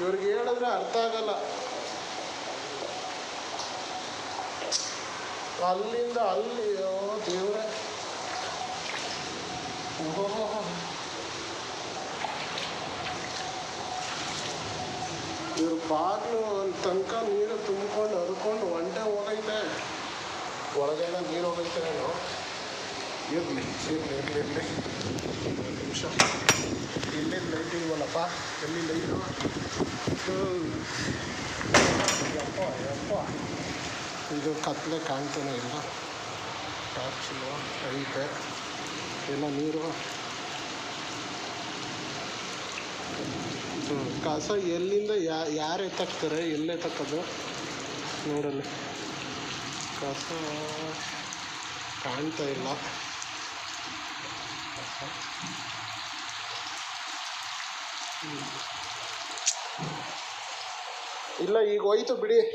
ಇವ್ರಿಗೆ ಹೇಳಿದ್ರೆ ಅರ್ಥ ಆಗಲ್ಲ. ಅಲ್ಲಿಂದ ಅಲ್ಲಿ ದೇವ್ರೆ, ಇವ್ರ ಬಾಗಿಲು ತನಕ ನೀರು ತುಂಬಿಕೊಂಡು ಹರ್ಕೊಂಡು ಒಂಟೆ ಹೋಗೈತೆ. ಒಳಗೆಲ್ಲ ನೀರು ಹೋಗೈತೇನೋ. ಇರಲಿ ಇರಲಿ ಇರಲಿ ಇರಲಿ, ಒಂದು ನಿಮಿಷ. ಇಲ್ಲೇ ಲೈಟ್ ಇಲ್ವಲ್ಲಪ್ಪ, ಎಲ್ಲಿ ಲೈಟು? ಯಪ್ಪ ಯಪ್ಪ, ಇದು ಕತ್ತಲೆ ಕಾಣ್ತಾನೆ ಇಲ್ಲ. ಟಾರ್ಚ್ ಇಲ್ವಾ? ಐತೆ ಎಲ್ಲ ನೀರು. ಕಸ ಎಲ್ಲಿಂದ ಯಾರು ಎತ್ತಾಕ್ತಾರೆ? ಎಲ್ಲಿ ಎತ್ತಕ್ಕದು ನೋಡಲ್ಲಿ. ಕಸ ಕಾಣ್ತಾ ಇಲ್ಲ. ಇಲ್ಲ, ಈಗ ಹೋಯ್ತು ಬಿಡಿ.